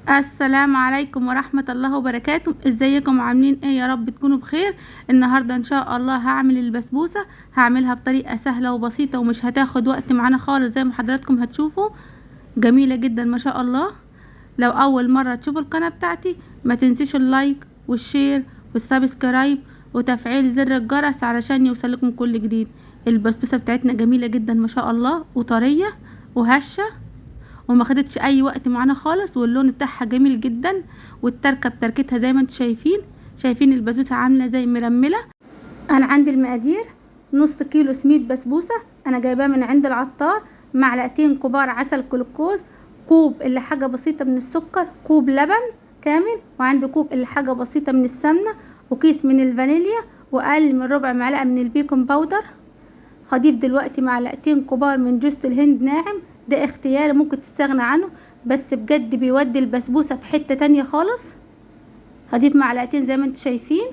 السلام عليكم ورحمة الله وبركاته. ازيكم عاملين ايه؟ يا رب تكونوا بخير. النهاردة ان شاء الله هعمل البسبوسة، هعملها بطريقة سهلة وبسيطة ومش هتاخد وقت معانا خالص زي ما حضراتكم هتشوفوا. جميلة جدا ما شاء الله. لو اول مرة تشوفوا القناة بتاعتي ما تنسيش اللايك والشير والسبسكرايب وتفعيل زر الجرس علشان يوصلكم كل جديد. البسبوسة بتاعتنا جميلة جدا ما شاء الله وطرية وهشة وما خدتش اي وقت معانا خالص، واللون بتاعها جميل جدا، والتركه بتركتها زي ما انتم شايفين البسبوسه عامله زي مرمله. انا عندي المقادير: نص كيلو سميد بسبوسه انا جايباه من عند العطار، معلقتين كبار عسل كلوكوز، كوب الا حاجه بسيطه من السكر، كوب لبن كامل، وعندي كوب الا حاجه بسيطه من السمنه، وكيس من الفانيليا، واقل من ربع معلقه من البيكنج باودر. هضيف دلوقتي معلقتين كبار من جوز الهند ناعم، ده اختياري ممكن تستغنى عنه، بس بجد بيودي البسبوسه في حته تانية خالص. هضيف معلقتين زي ما انتم شايفين.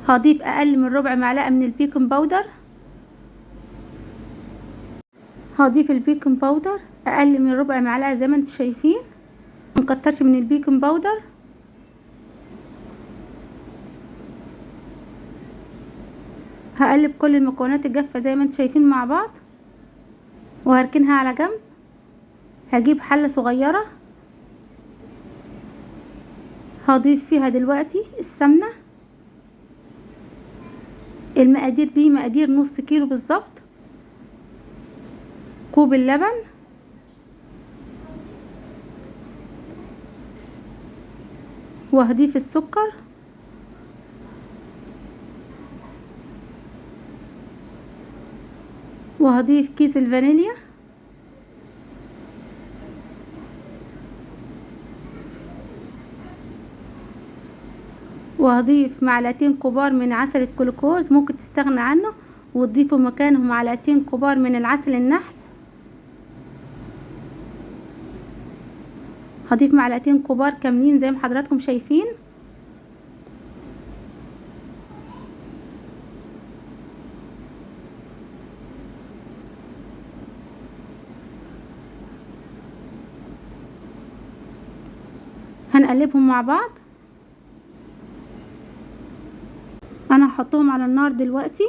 هضيف اقل من ربع معلقه من البيكنج باودر. هضيف البيكنج باودر اقل من ربع معلقه زي ما انتم شايفين، مكترش من البيكنج باودر. هقلب كل المكونات الجافه زي ما انتم شايفين مع بعض وهركنها على جنب. هجيب حله صغيره هضيف فيها دلوقتي السمنه. المقادير دي مقادير نص كيلو بالظبط. كوب اللبن، وهضيف السكر، وهضيف كيس الفانيليا، وهضيف معلقتين كبار من عسل الجلوكوز، ممكن تستغنى عنه وتضيفوا مكانه معلقتين كبار من العسل النحل. هضيف معلقتين كبار كاملين زي ما حضراتكم شايفين. هنقلبهم مع بعض. انا هحطهم على النار دلوقتي.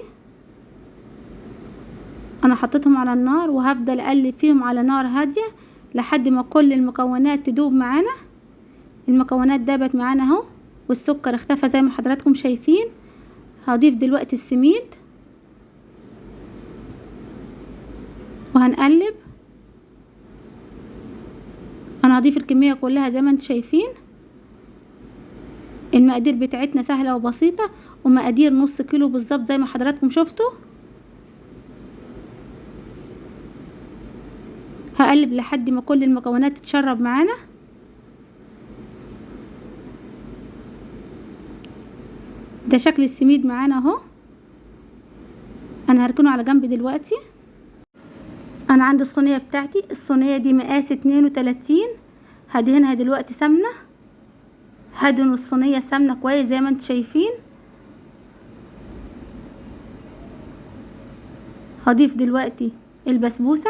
انا حطيتهم على النار وهفضل اقلب فيهم على نار هاديه لحد ما كل المكونات تدوب معانا. المكونات دابت معانا اهو، والسكر اختفى زي ما حضراتكم شايفين. هضيف دلوقتي السميد وهنقلب. انا هضيف الكميه كلها زي ما انتم شايفين. المقادير بتاعتنا سهله وبسيطه، ومقادير نص كيلو بالظبط زي ما حضراتكم شفتوا. هقلب لحد ما كل المكونات تتشرب معانا. ده شكل السميد معانا اهو. انا هركنه على جنب دلوقتي. انا عندي الصينيه بتاعتي، الصينيه دي مقاس 32. هدهنها دلوقتي سمنه. هدهن الصينيه سمنه كويس زي ما انتم شايفين. هضيف دلوقتي البسبوسه.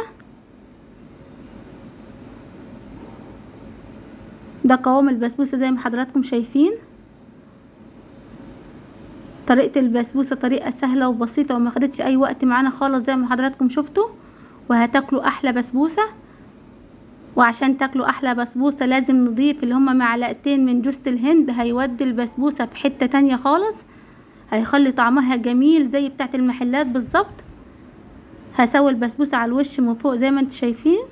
ده قوام البسبوسه زي ما حضراتكم شايفين. طريقه البسبوسه طريقه سهله وبسيطه وما خدتش اي وقت معانا خالص زي ما حضراتكم شفتوا، وهتاكلوا احلى بسبوسه. وعشان تاكلوا احلى بسبوسه لازم نضيف اللي هما معلقتين من جوز الهند، هيودي البسبوسه في حته تانية خالص، هيخلي طعمها جميل زي بتاعه المحلات بالظبط. هسوي البسبوسه على الوش من فوق زي ما انتم شايفين.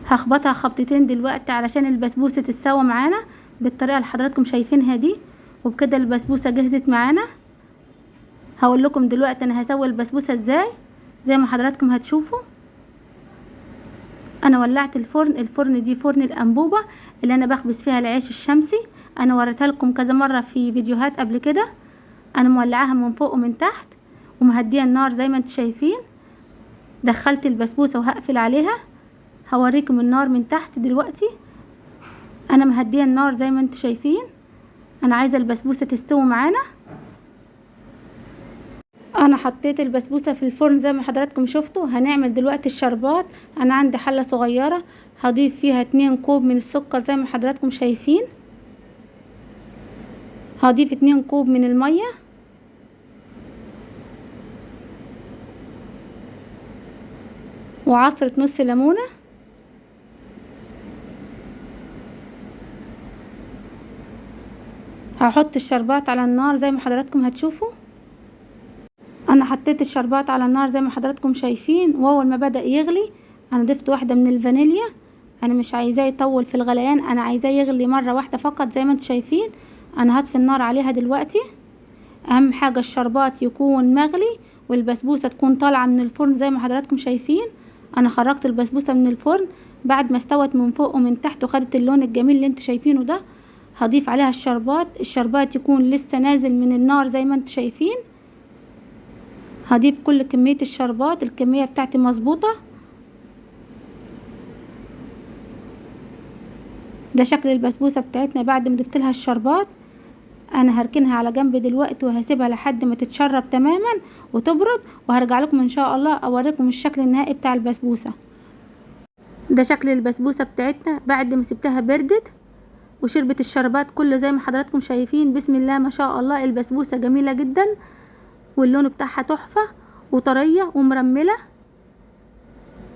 هخبطها خبطتين دلوقتي علشان البسبوسه تتسوى معانا بالطريقه اللي حضراتكم شايفينها دي، وبكده البسبوسه جهزت معانا. هقول لكم دلوقتي انا هسوي البسبوسه ازاي زي ما حضراتكم هتشوفوا. انا ولعت الفرن دي فرن الانبوبه اللي انا بخبز فيها العيش الشمسي. انا وريتها لكم كذا مره في فيديوهات قبل كده. انا مولعاها من فوق ومن تحت ومهديه النار زي ما انتم شايفين. دخلت البسبوسه وهقفل عليها. هوريكم النار من تحت دلوقتي. انا مهديه النار زي ما انتم شايفين. انا عايزه البسبوسه تستوي معانا. انا حطيت البسبوسه في الفرن زي ما حضراتكم شفتوا. هنعمل دلوقتي الشربات. انا عندي حله صغيره هضيف فيها 2 كوب من السكر زي ما حضراتكم شايفين. هضيف 2 كوب من الميه وعصرة نص ليمونة هحط الشربات على النار زي ما حضراتكم هتشوفوا. انا حطيت الشربات على النار زي ما حضراتكم شايفين، واول ما بدأ يغلي انا ضفت واحدة من الفانيليا. انا مش عايزاه يطول في الغليان، انا عايزاه يغلي مرة واحدة فقط زي ما انتم شايفين. انا هطفي النار عليها دلوقتي. اهم حاجة الشربات يكون مغلي والبسبوسة تكون طالعة من الفرن زي ما حضراتكم شايفين. انا خرجت البسبوسة من الفرن بعد ما استوت من فوق ومن تحت وخدت اللون الجميل اللي انتم شايفينه ده. هضيف عليها الشربات يكون لسه نازل من النار زي ما انتم شايفين. هضيف كل كمية الشربات، الكمية بتاعتي مظبوطة. ده شكل البسبوسة بتاعتنا بعد ما ضفت لها الشربات. انا هركنها على جنب دلوقتي وهسيبها لحد ما تتشرب تماما وتبرد، وهرجع لكم ان شاء الله اوريكم الشكل النهائي بتاع البسبوسة. ده شكل البسبوسة بتاعتنا بعد ما سبتها بردت وشربت الشربات كله زي ما حضراتكم شايفين. بسم الله ما شاء الله، البسبوسة جميلة جدا واللون بتاعها تحفة وطرية ومرملة.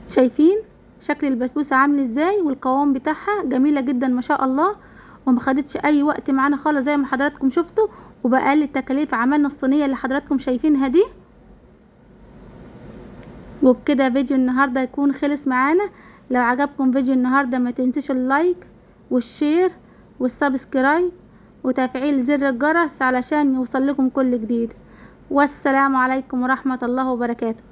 شايفين شكل البسبوسة عامل ازاي والقوام بتاعها جميلة جدا ما شاء الله، وما خدتش اي وقت معانا خالص زي ما حضراتكم شفتوا. وبأقل التكاليف عملنا الصينية اللي حضراتكم شايفينها دي. وبكده فيديو النهاردة يكون خلص معانا. لو عجبكم فيديو النهاردة ما تنسوش اللايك والشير والسبسكرايب وتفعيل زر الجرس علشان يوصل لكم كل جديد. والسلام عليكم ورحمة الله وبركاته.